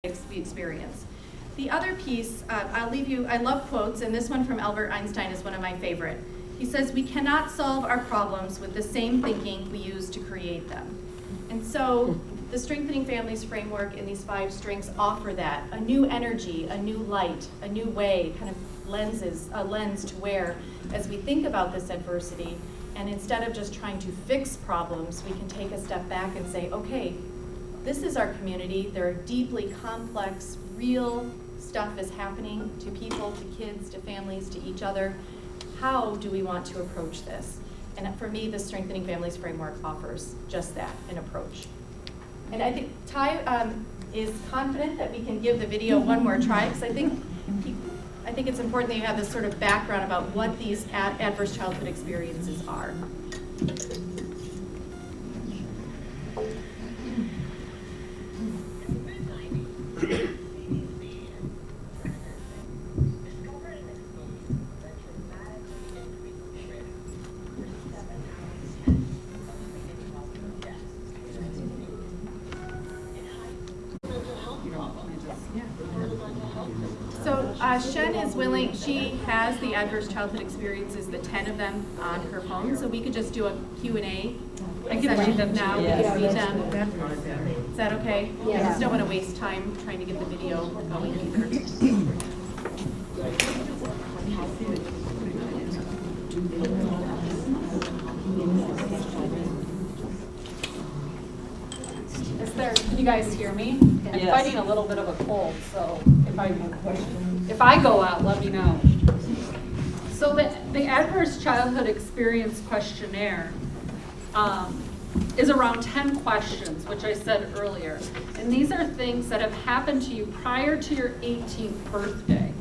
experience. The other piece, I'll leave you, I love quotes, and this one from Albert Einstein is one of my favorite. He says, "We cannot solve our problems with the same thinking we use to create them." And so the Strengthening Families framework and these 5 strengths offer that, a new energy, a new light, a new way, kind of a lens to where, as we think about this adversity, and instead of just trying to fix problems, we can take a step back and say, okay, this is our community. There are deeply complex, real stuff is happening to people, to kids, to families, to each other. How do we want to approach this? And for me, the Strengthening Families framework offers just that, an approach. And I think Ty is confident that we can give the video one more try, because I think it's important that you have this sort of background about what these adverse childhood experiences are. Shen is willing, she has the adverse childhood experiences, the 10 of them on her phone, so we could just do a Q&A. I can read them now, we can read them. Is that okay? Yeah. I just don't want to waste time trying to get the video going either. Is there, can you guys hear me? I'm fighting a little bit of a cold, so if I go out, let me know. So the Adverse Childhood Experience Questionnaire is around 10 questions, which I said earlier. And these are things that have happened to you prior to your 18th birthday.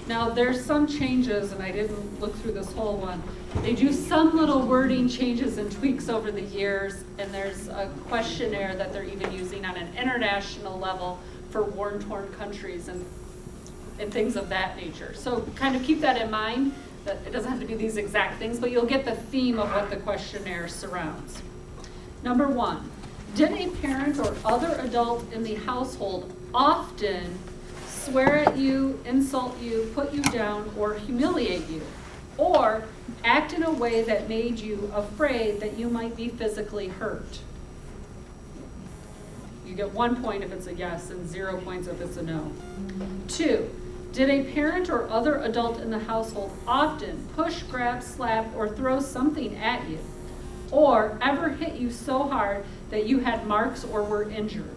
Now, there's some changes, and I didn't look through this whole one. They do some little wording changes and tweaks over the years, and there's a questionnaire that they're even using on an international level for war-torn countries and things of that nature. So kind of keep that in mind, that it doesn't have to be these exact things, but you'll get the theme of what the questionnaire surrounds. Number 1, did a parent or other adult in the household often swear at you, insult you, put you down, or humiliate you, or act in a way that made you afraid that you might be physically hurt? You get 1 point if it's a yes and 0 points if it's a no. 2, did a parent or other adult in the household often push, grab, slap, or throw something at you, or ever hit you so hard that you had marks or were injured?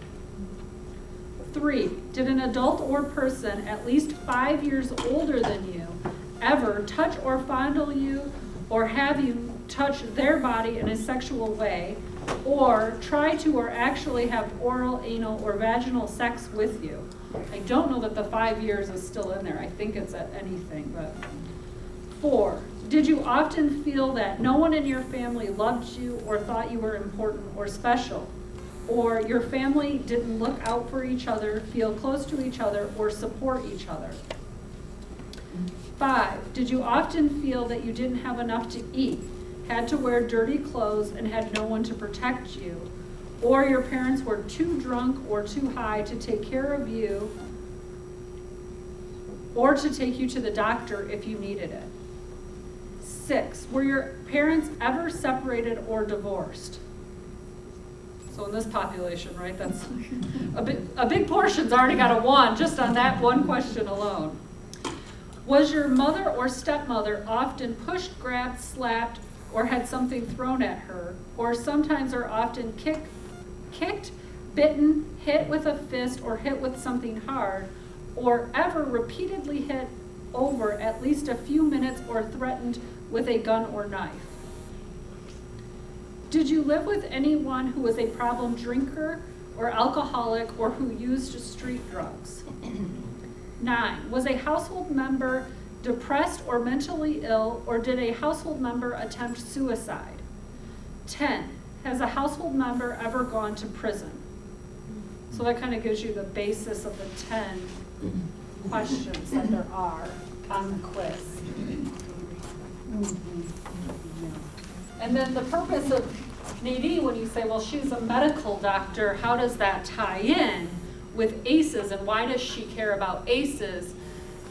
3, did an adult or person at least 5 years older than you ever touch or fondle you, or have you touch their body in a sexual way, or try to or actually have oral, anal, or vaginal sex with you? I don't know that the 5 years is still in there. I think it's at anything, but. 4, did you often feel that no one in your family loved you or thought you were important or special, or your family didn't look out for each other, feel close to each other, or support each other? 5, did you often feel that you didn't have enough to eat, had to wear dirty clothes, and had no one to protect you, or your parents were too drunk or too high to take care of you, or to take you to the doctor if you needed it? 6, were your parents ever separated or divorced? So in this population, right, that's a big portion's already got a 1 just on that one question alone. Was your mother or stepmother often pushed, grabbed, slapped, or had something thrown at her, or sometimes or often kicked, bitten, hit with a fist, or hit with something hard, or ever repeatedly hit over at least a few minutes or threatened with a gun or knife? Did you live with anyone who was a problem drinker or alcoholic or who used street drugs? 9, was a household member depressed or mentally ill, or did a household member attempt suicide? 10, has a household member ever gone to prison? So that kind of gives you the basis of the 10 questions that there are on the quiz. And then the purpose of Nadine, when you say, well, she's a medical doctor, how does that tie in? with ACEs, and why does she care about ACEs,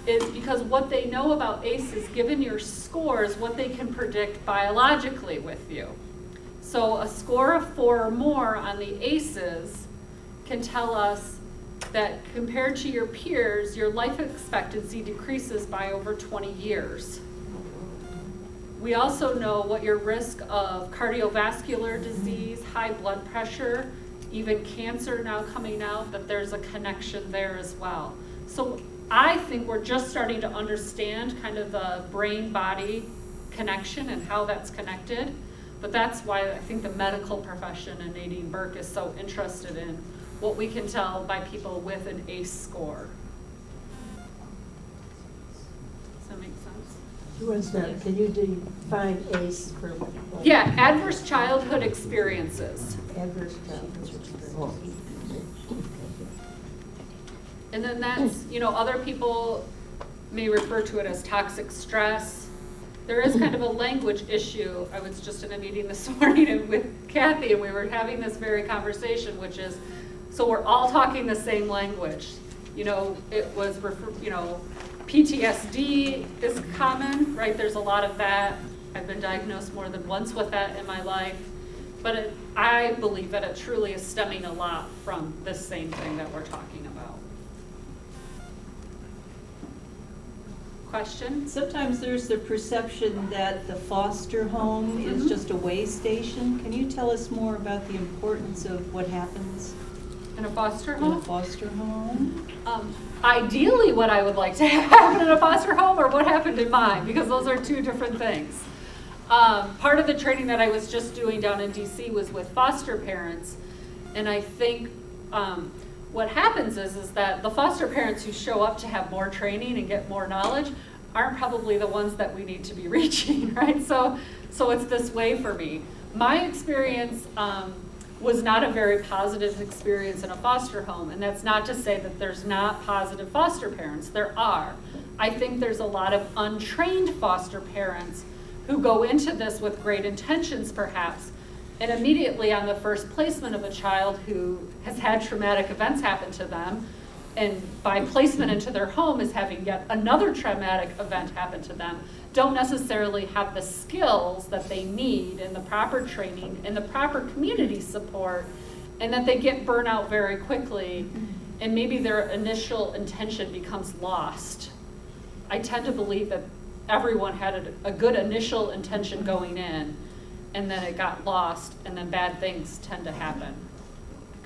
is because what they know about ACEs, given your scores, what they can predict biologically with you. So a score of 4 or more on the ACEs can tell us that compared to your peers, your life expectancy decreases by over 20 years. We also know what your risk of cardiovascular disease, high blood pressure, even cancer now coming out, that there's a connection there as well. So I think we're just starting to understand kind of the brain-body connection and how that's connected. But that's why I think the medical profession and Nadine Burke is so interested in what we can tell by people with an ACE score. Does that make sense? What's that? Can you define ACE for? Yeah, adverse childhood experiences. Adverse childhood experiences. And then that's, other people may refer to it as toxic stress. There is kind of a language issue. I was just in a meeting this morning with Kathy, and we were having this very conversation, which is, so we're all talking the same language. It was, PTSD is common, right? There's a lot of that. I've been diagnosed more than once with that in my life. But I believe that it truly is stemming a lot from this same thing that we're talking about. Question? Sometimes there's the perception that the foster home is just a way station. Can you tell us more about the importance of what happens In a foster in home? a foster home? Ideally, what I would like to happen in a foster home or what happened in mine, because those are two different things. Part of the training that I was just doing down in DC was with foster parents, and I think what happens is that the foster parents who show up to have more training and get more knowledge aren't probably the ones that we need to be reaching, right? So it's this way for me. My experience was not a very positive experience in a foster home, and that's not to say that there's not positive foster parents. There are. I think there's a lot of untrained foster parents who go into this with great intentions perhaps, and immediately on the first placement of a child who has had traumatic events happen to them, and by placement into their home is having yet another traumatic event happen to them, don't necessarily have the skills that they need and the proper training and the proper community support, and that they get burnout very quickly, and maybe their initial intention becomes lost. I tend to believe that everyone had a good initial intention going in, and then it got lost, and then bad things tend to happen.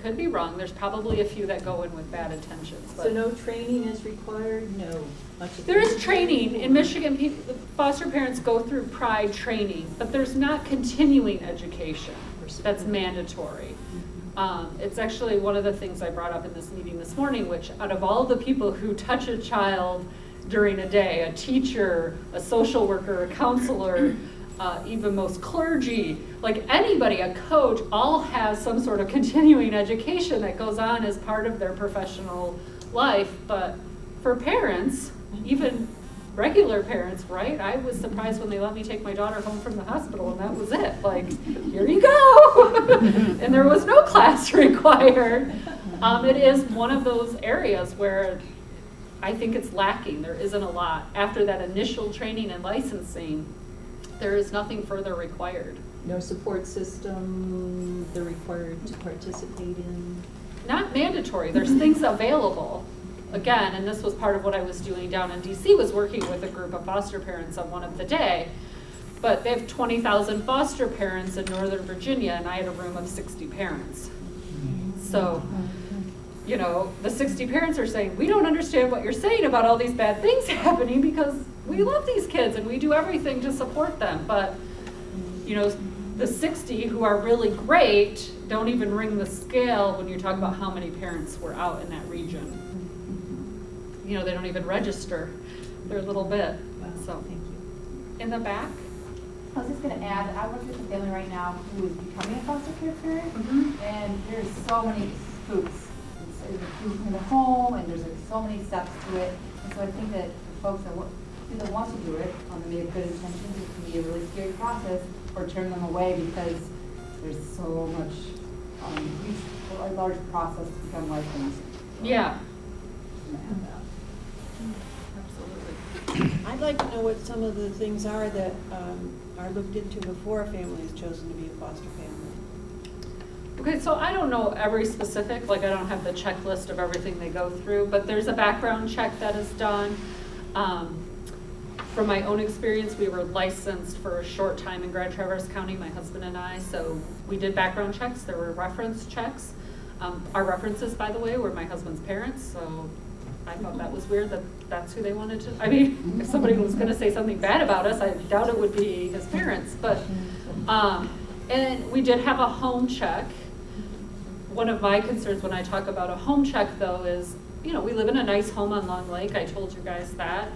Could be wrong. There's probably a few that go in with bad intentions. But So no training is required? No. there is training. In Michigan, foster parents go through PRIDE training, but there's not continuing education that's mandatory. It's actually one of the things I brought up in this meeting this morning, which out of all the people who touch a child during a day, a teacher, a social worker, a counselor, even most clergy, like anybody, a coach, all has some sort of continuing education that goes on as part of their professional life. But for parents, even regular parents, right? I was surprised when they let me take my daughter home from the hospital, and that was it. Like, here you go. And there was no class required. It is one of those areas where I think it's lacking. There isn't a lot. After that initial training and licensing, there is nothing further required. No support system they're required to participate in? Not mandatory. There's things available. Again, and this was part of what I was doing down in DC, was working with a group of foster parents on one of the day. But they have 20,000 foster parents in Northern Virginia, and I had a room of 60 parents. So, the 60 parents are saying, we don't understand what you're saying about all these bad things happening, because we love these kids and we do everything to support them. But, the 60 who are really great don't even ring the scale when you talk about how many parents were out in that region. They don't even register their little bit. Wow, So, thank you. in the back. I was just going to add, I work with a family right now who is becoming a foster care parent, and there's so many hoops. It's in the home, and there's so many steps to it. And so I think that the folks that either want to do it, they have good intentions, it can be a really scary process, or turn them away because there's so much, a large process to become licensed. Yeah. Absolutely. I'd like to know what some of the things are that are looked into before a family is chosen to be a foster family. Okay, so I don't know every specific, like I don't have the checklist of everything they go through, but there's a background check that is done. From my own experience, we were licensed for a short time in Grand Traverse County, my husband and I, so we did background checks, there were reference checks. Our references, by the way, were my husband's parents, so I thought that was weird that that's who they wanted to, I mean, if somebody was gonna say something bad about us, I doubt it would be his parents, but, and we did have a home check. One of my concerns when I talk about a home check though is, you know, we live in a nice home on Long Lake, I told you guys that.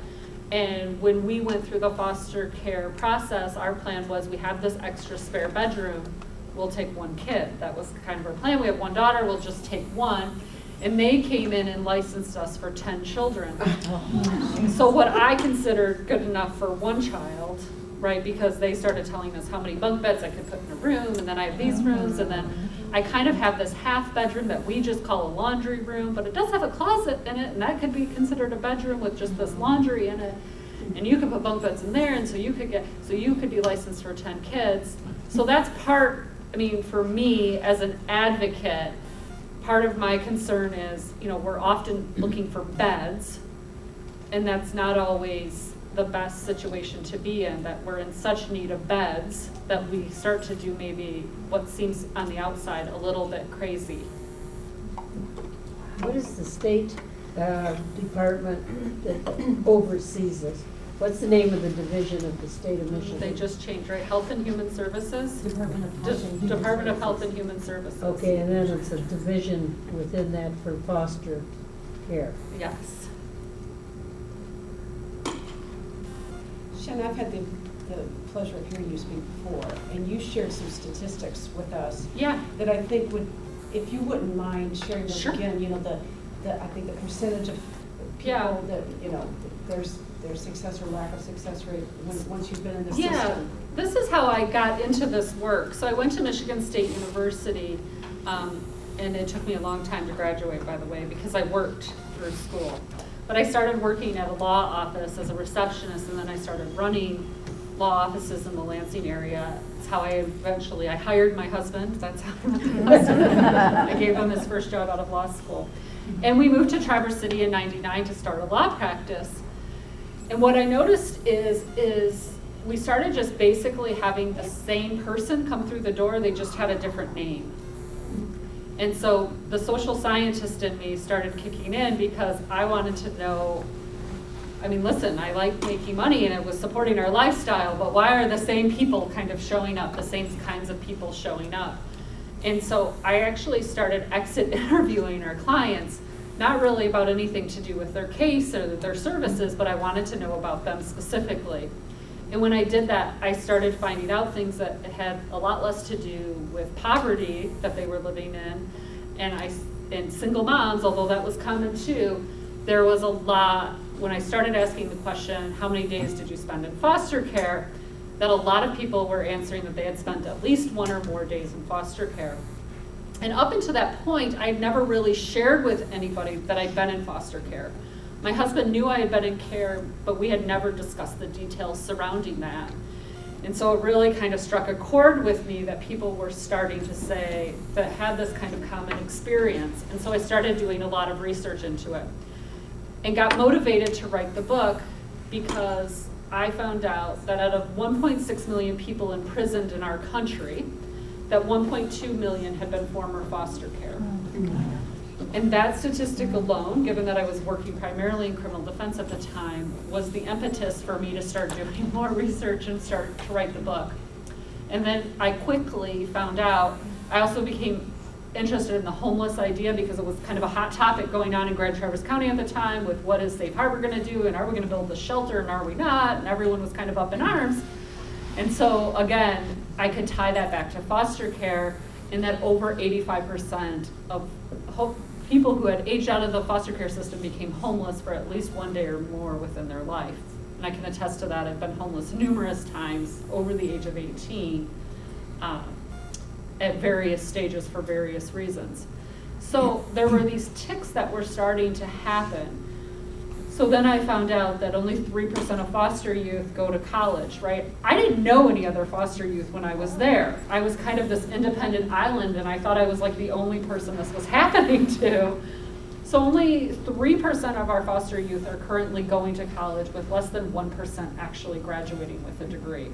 And when we went through the foster care process, our plan was we have this extra spare bedroom, we'll take one kid. That was kind of our plan. We have one daughter, we'll just take one. And they came in and licensed us for 10 children. So what I considered good enough for one child, right, because they started telling us how many bunk beds I could put in a room, and then I have these rooms, and then I kind of have this half bedroom that we just call a laundry room, but it does have a closet in it, and that could be considered a bedroom with just this laundry in it. And you could put bunk beds in there, and so you could be licensed for 10 kids. So that's part, I mean, for me as an advocate, part of my concern is, you know, we're often looking for beds, and that's not always the best situation to be in, that we're in such need of beds that we start to do maybe what seems on the outside a little bit crazy. What is the state department that oversees this? What's the name of the division of the state of Michigan? They just changed, right? Health and Human Services? Department of Health and Human Services. Okay, and then it's a division within that for foster care. Yes. Shannon, I've had the pleasure of hearing you speak before, and you shared some statistics with us Yeah. that I think would, if you wouldn't mind sharing those Sure. again, you know, I think the percentage of people Yeah. that, you know, there's success or lack of success rate once you've been in the Yeah, system. this is how I got into this work. So I went to Michigan State University, and it took me a long time to graduate, by the way, because I worked through school. But I started working at a law office as a receptionist, and then I started running law offices in the Lansing area. It's how I hired my husband. That's how I met my husband. I gave him his first job out of law school. And we moved to Traverse City in '99 to start a law practice. And what I noticed is we started just basically having the same person come through the door, they just had a different name. And so the social scientist in me started kicking in because I wanted to know, I mean, listen, I like making money and it was supporting our lifestyle, but why are the same people kind of showing up, the same kinds of people showing up? And so I actually started exit interviewing our clients, not really about anything to do with their case or their services, but I wanted to know about them specifically. And when I did that, I started finding out things that had a lot less to do with poverty that they were living in, and single moms, although that was common too. There was a lot, when I started asking the question, how many days did you spend in foster care, that a lot of people were answering that they had spent at least 1 or more days in foster care. And up until that point, I'd never really shared with anybody that I'd been in foster care. My husband knew I had been in care, but we had never discussed the details surrounding that. And so it really kind of struck a chord with me that people were starting to say that had this kind of common experience. And so I started doing a lot of research into it and got motivated to write the book because I found out that out of 1.6 million people imprisoned in our country, that 1.2 million had been former foster care. And that statistic alone, given that I was working primarily in criminal defense at the time, was the impetus for me to start doing more research and start to write the book. And then I quickly found out, I also became interested in the homeless idea because it was kind of a hot topic going on in Grand Traverse County at the time with what is Safe Harbor gonna do, and are we gonna build the shelter, and are we not? And everyone was kind of up in arms. And so again, I could tie that back to foster care in that over 85% of people who had aged out of the foster care system became homeless for at least 1 day or more within their life. And I can attest to that. I've been homeless numerous times over the age of 18 at various stages for various reasons. So there were these ticks that were starting to happen. So then I found out that only 3% of foster youth go to college, right? I didn't know any other foster youth when I was there. I was kind of this independent island, and I thought I was like the only person this was happening to. So only 3% of our foster youth are currently going to college, with less than 1% actually graduating with a degree.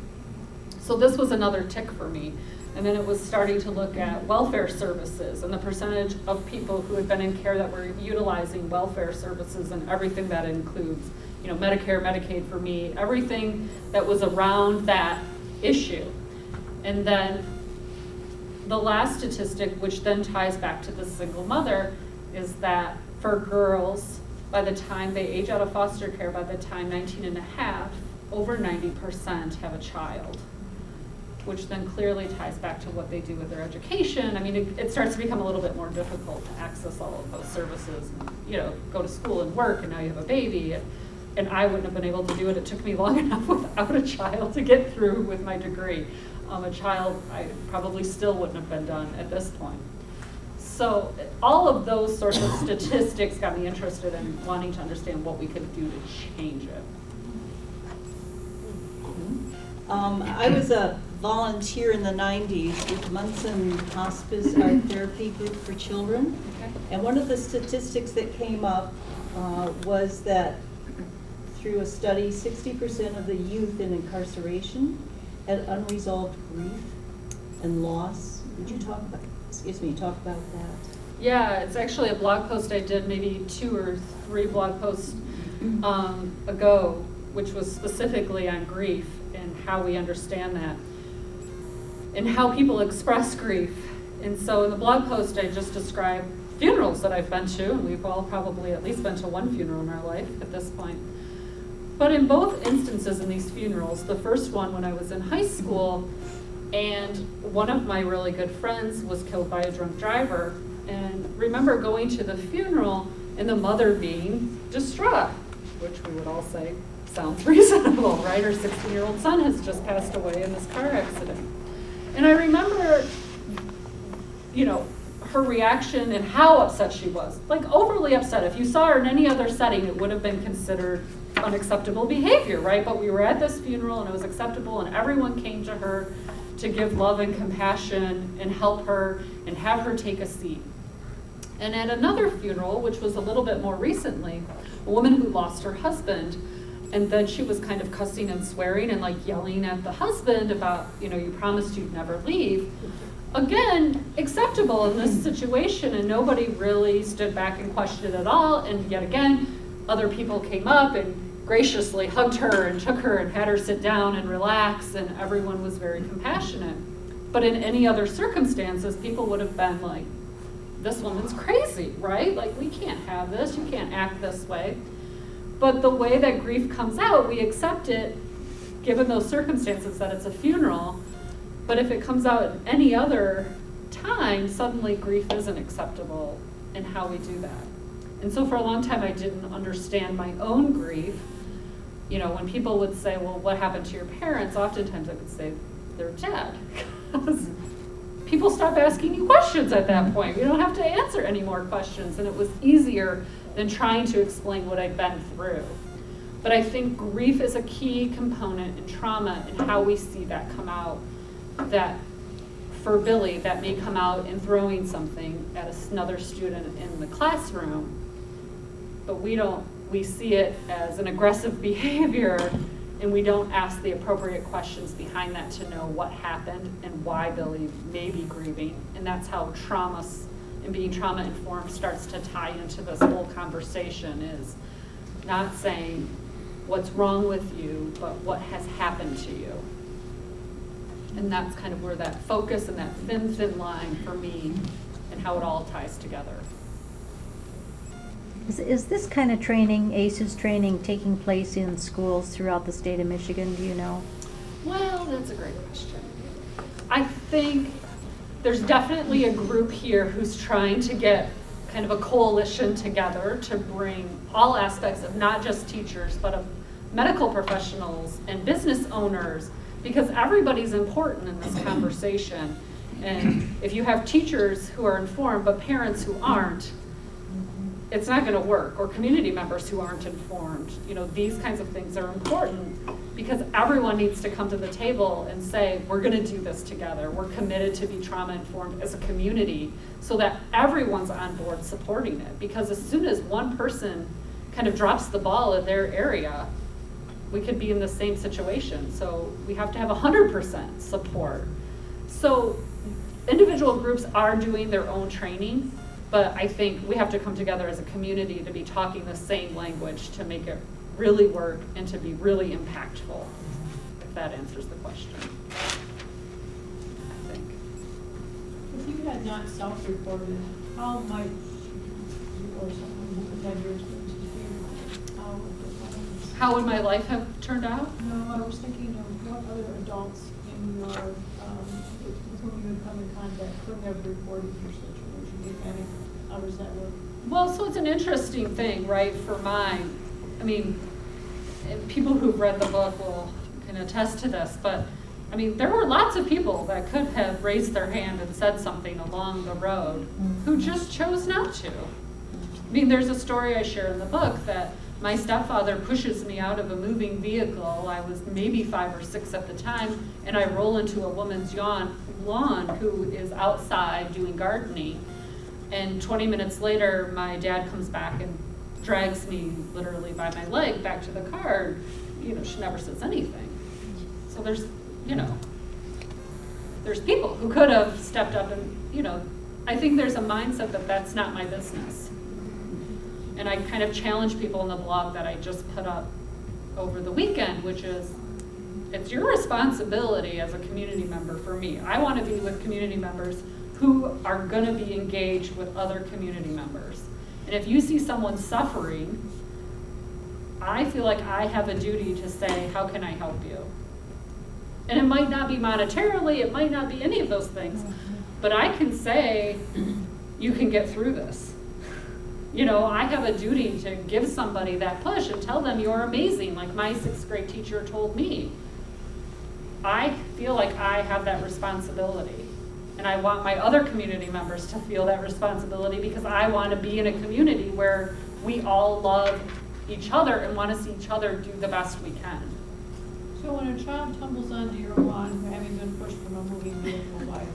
So this was another tick for me. And then it was starting to look at welfare services and the percentage of people who had been in care that were utilizing welfare services, and everything that includes, you know, Medicare, Medicaid for me, everything that was around that issue. And then the last statistic, which then ties back to the single mother, is that for girls, by the time they age out of foster care, by the time 19 and a half, over 90% have a child, which then clearly ties back to what they do with their education. I mean, it starts to become a little bit more difficult to access all of those services, and, you know, go to school and work, and now you have a baby. And I wouldn't have been able to do it. It took me long enough without a child to get through with my degree. A child, I probably still wouldn't have been done at this point. So all of those sorts of statistics got me interested in wanting to understand what we could do to change it. I was a volunteer in the 90s with Munson Hospice Art Therapy Group for Children. Okay. And one of the statistics that came up was that through a study, 60% of the youth in incarceration had unresolved grief and loss. Would you talk about that? Yeah, it's actually a blog post I did maybe 2 or 3 blog posts ago, which was specifically on grief and how we understand that and how people express grief. And so in the blog post, I just described funerals that I've been to, and we've all probably at least been to one funeral in our life at this point. But in both instances in these funerals, the first one when I was in high school, and one of my really good friends was killed by a drunk driver, and remember going to the funeral and the mother being distraught, which we would all say sounds reasonable, right? Her 16-year-old son has just passed away in this car accident. And I remember, you know, her reaction and how upset she was, like overly upset. If you saw her in any other setting, it would have been considered unacceptable behavior, right? But we were at this funeral and it was acceptable, and everyone came to her to give love and compassion and help her and have her take a seat. And at another funeral, which was a little bit more recently, a woman who lost her husband, and then she was kind of cussing and swearing and like yelling at the husband about, you know, you promised you'd never leave. Again, acceptable in this situation, and nobody really stood back and questioned it at all. And yet again, other people came up and graciously hugged her and took her and had her sit down and relax, and everyone was very compassionate. But in any other circumstances, people would have been like, this woman's crazy, right? Like, we can't have this, you can't act this way. But the way that grief comes out, we accept it, given those circumstances, that it's a funeral. But if it comes out at any other time, suddenly grief isn't acceptable in how we do that. And so for a long time, I didn't understand my own grief. You know, when people would say, well, what happened to your parents? Oftentimes I would say, they're dead. People stop asking you questions at that point. You don't have to answer any more questions. And it was easier than trying to explain what I'd been through. But I think grief is a key component in trauma and how we see that come out. That for Billy, that may come out in throwing something at another student in the classroom, but we see it as an aggressive behavior, and we don't ask the appropriate questions behind that to know what happened and why Billy may be grieving. And that's how trauma and being trauma informed starts to tie into this whole conversation, is not saying what's wrong with you, but what has happened to you. And that's kind of where that focus and that thin line for me and how it all ties together. Is this kind of training, ACEs training, taking place in schools throughout the state of Michigan, do you know? Well, that's a great question. I think there's definitely a group here who's trying to get kind of a coalition together to bring all aspects of not just teachers, but of medical professionals and business owners, because everybody's important in this conversation. And if you have teachers who are informed, but parents who aren't, it's not gonna work, or community members who aren't informed. You know, these kinds of things are important because everyone needs to come to the table and say, we're gonna do this together. We're committed to be trauma informed as a community so that everyone's on board supporting it. Because as soon as one person kind of drops the ball in their area, we could be in the same situation. So we have to have 100% support. So individual groups are doing their own training, but I think we have to come together as a community to be talking the same language to make it really work and to be really impactful, if that answers the question. I think. If you had not self-reported, how might you or someone who had your experiences, How would my life have turned out? No, I was thinking of what other adults in your, with whom you had come in contact could have reported your situation, if any. How does that work? Well, so it's an interesting thing, right, for mine. I mean, and people who've read the book can attest to this, but I mean, there were lots of people that could have raised their hand and said something along the road who just chose not to. I mean, there's a story I share in the book that my stepfather pushes me out of a moving vehicle. I was maybe 5 or 6 at the time, and I roll into a woman's lawn who is outside doing gardening. And 20 minutes later, my dad comes back and drags me literally by my leg back to the car. You know, she never says anything. So there's, you know, there's people who could have stepped up and, you know, I think there's a mindset that that's not my business. And I kind of challenge people in the blog that I just put up over the weekend, which is, it's your responsibility as a community member for me. I want to be with community members who are going to be engaged with other community members. And if you see someone suffering, I feel like I have a duty to say, how can I help you? And it might not be monetarily, it might not be any of those things, but I can say, you can get through this. You know, I have a duty to give somebody that push and tell them you're amazing, like my 6th grade teacher told me. I feel like I have that responsibility. And I want my other community members to feel that responsibility because I want to be in a community where we all love each other and want to see each other do the best we can. So when a child tumbles onto your lawn, having been pushed from a moving vehicle by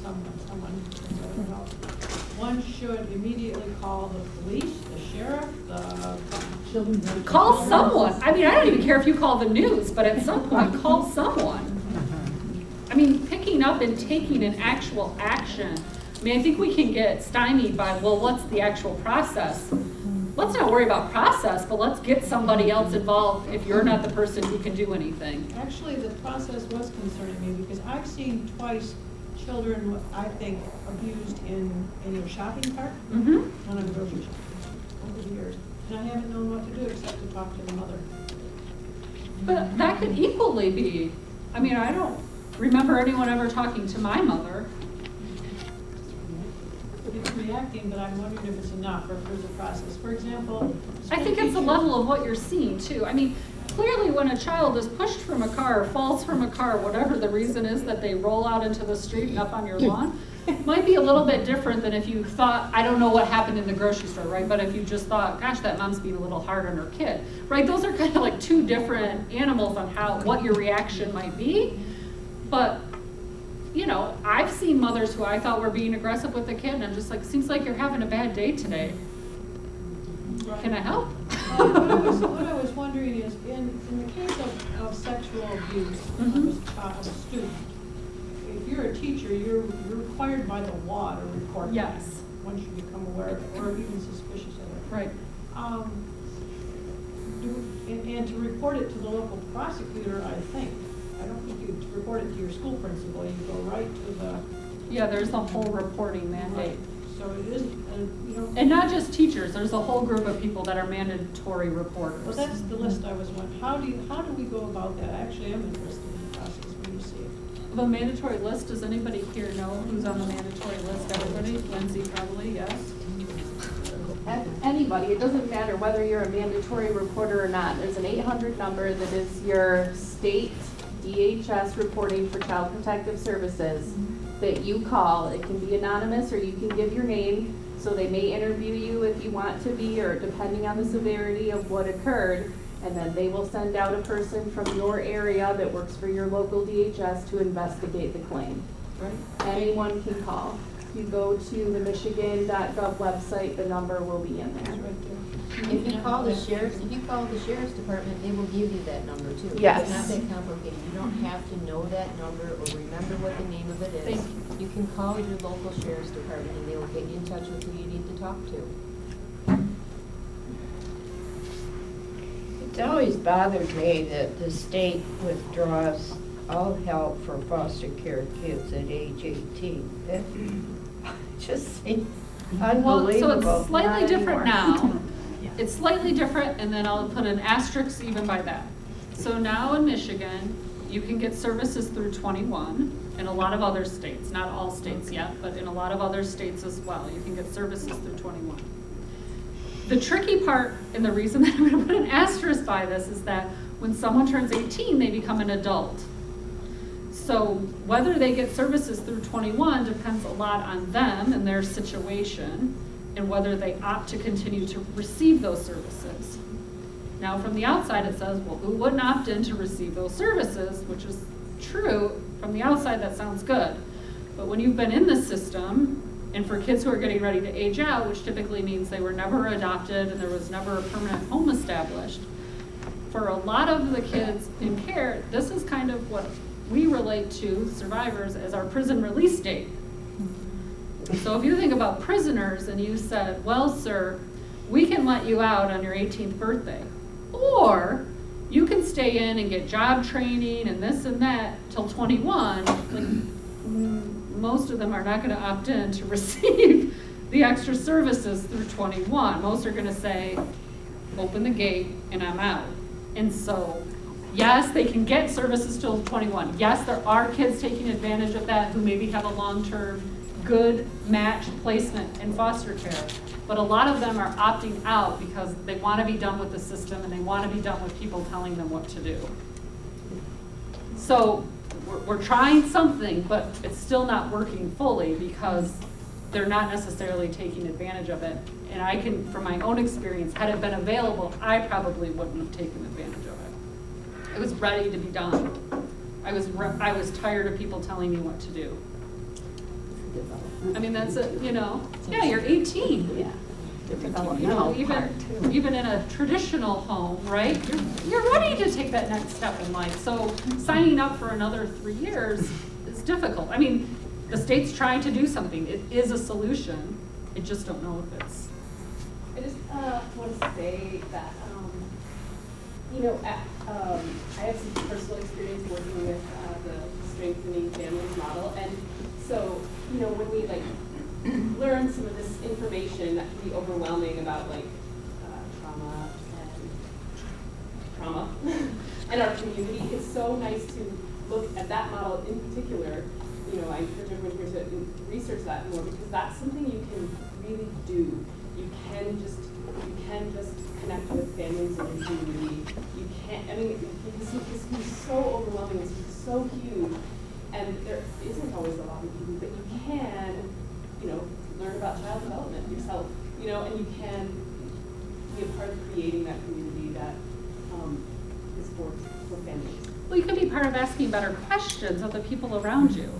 someone in the house, one should immediately call the police, the sheriff, the children's. Call someone. I mean, I don't even care if you call the news, but at some point, call someone. I mean, picking up and taking an actual action. I mean, I think we can get stymied by, well, what's the actual process? Let's not worry about process, but let's get somebody else involved if you're not the person who can do anything. Actually, the process was concerning me because I've seen twice children, I think, abused in a shopping cart when I'm grocery shopping over the years. And I haven't known what to do except to talk to the mother. But that could equally be, I mean, I don't remember anyone ever talking to my mother. It's reacting, but I'm wondering if it's enough or if there's a process. For example, I think it's the level of what you're seeing too. I mean, clearly when a child is pushed from a car, or falls from a car, whatever the reason is that they roll out into the street and up on your lawn, might be a little bit different than if you thought, I don't know what happened in the grocery store, right? But if you just thought, gosh, that mom's being a little hard on her kid, right? Those are kind of like two different animals on what your reaction might be. But, you know, I've seen mothers who I thought were being aggressive with the kid, and I'm just like, seems like you're having a bad day today. right. Can I help? What I was wondering is, in the case of sexual abuse of a student, if you're a teacher, you're required by the law to report Yes. that once you become aware of it, or even suspicious of it. Right. And to report it to the local prosecutor, I think. I don't think you report it to your school principal, you go right to the. Yeah, there's a whole reporting mandate. So it is, you know. And not just teachers, there's a whole group of people that are mandatory reporters. Well, that's the list I was wondering. How do we go about that? I actually am interested in the process when you see it. Of a mandatory list, does anybody here know who's on the mandatory list? Everybody? Lindsay probably, yes. Anybody, it doesn't matter whether you're a mandatory reporter or not. There's an 800 number that is your state DHS reporting for Child Protective Services. that you call. It can be anonymous, or you can give your name, so they may interview you if you want to be, or depending on the severity of what occurred. And then they will send out a person from your area that works for your local DHS to investigate the claim. Anyone can call. If you go to the michigan.gov website, the number will be in there. If you call the sheriff's department, they will give you that number too. Yes. It's not that complicated. You don't have to know that number or remember what the name of it is. Thank You can call your local sheriff's department and they will get you in touch with who you need to talk to. It's always bothered me that the state withdraws all help for foster care kids at age 18. It just seems Well, so unbelievable. it's slightly Not different anymore. now. It's slightly different, and then I'll put an asterisk even by that. So now in Michigan, you can get services through 21, in a lot of other states, not all states yet, but in a lot of other states as well, you can get services through 21. The tricky part, and the reason that I'm gonna put an asterisk by this, is that when someone turns 18, they become an adult. So whether they get services through 21 depends a lot on them and their situation, and whether they opt to continue to receive those services. Now, from the outside, it says, well, who wouldn't opt in to receive those services, which is true. From the outside, that sounds good. But when you've been in the system, and for kids who are getting ready to age out, which typically means they were never adopted and there was never a permanent home established, for a lot of the kids in care, this is kind of what we relate to, survivors, as our prison release date. So if you think about prisoners and you said, well, sir, we can let you out on your 18th birthday, or you can stay in and get job training and this and that till 21, like, most of them are not gonna opt in to receive the extra services through 21. Most are gonna say, open the gate and I'm out. And so, yes, they can get services till 21. Yes, there are kids taking advantage of that who maybe have a long-term good match placement in foster care. But a lot of them are opting out because they want to be done with the system and they want to be done with people telling them what to do. So we're trying something, but it's still not working fully because they're not necessarily taking advantage of it. And I can, from my own experience, had it been available, I probably wouldn't have taken advantage of it. It was ready to be done. I was tired of people telling me what to do. I mean, that's it, you know, yeah, you're 18. Yeah. You know, even in a traditional home, right? You're ready to take that next step in life. So signing up for another 3 years is difficult. I mean, the state's trying to do something. It is a solution. I just don't know if it's. I just want to say that, you know, I have some personal experience working with the Strengthening Families model, and so, you know, when we like learn some of this information that can be overwhelming about like trauma and our community, it's so nice to look at that model in particular. You know, I encourage everyone here to research that more because that's something you can really do. You can just connect with families in your community. You can't, I mean, this can be so overwhelming, it's so huge, and there isn't always a lot of people, but you can, you know, learn about child development yourself, you know, and you can be a part of creating that community that is for families. Well, you can be part of asking better questions of the people around you.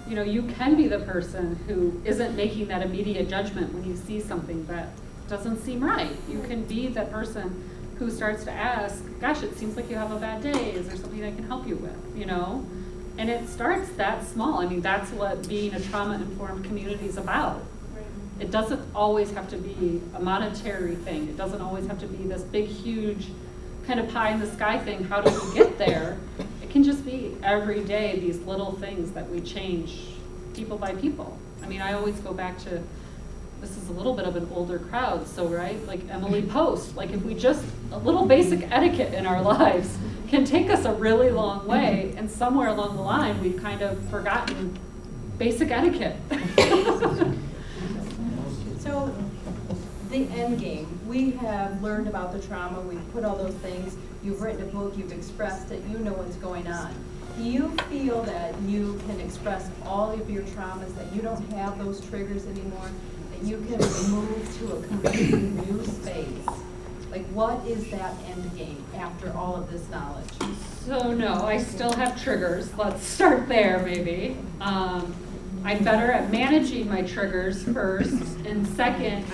You know, you can be the person who isn't making that immediate judgment when you see something that doesn't seem right. You can be that person who starts to ask, gosh, it seems like you have a bad day. Is there something I can help you with, you know? And it starts that small. I mean, that's what being a trauma-informed community is about. It doesn't always have to be a monetary thing. It doesn't always have to be this big, huge kind of pie in the sky thing. How do we get there? It can just be every day these little things that we change people by people. I mean, I always go back to, this is a little bit of an older crowd, so right, like Emily Post, like if we just, a little basic etiquette in our lives can take us a really long way, and somewhere along the line we've kind of forgotten basic etiquette. So the end game. We have learned about the trauma, we've put all those things, you've written a book, you've expressed it, you know what's going on. Do you feel that you can express all of your traumas, that you don't have those triggers anymore, that you can move to a completely new space? Like, what is that end game after all of this knowledge? So no, I still have triggers. Let's start there maybe. I'm better at managing my triggers first, and second,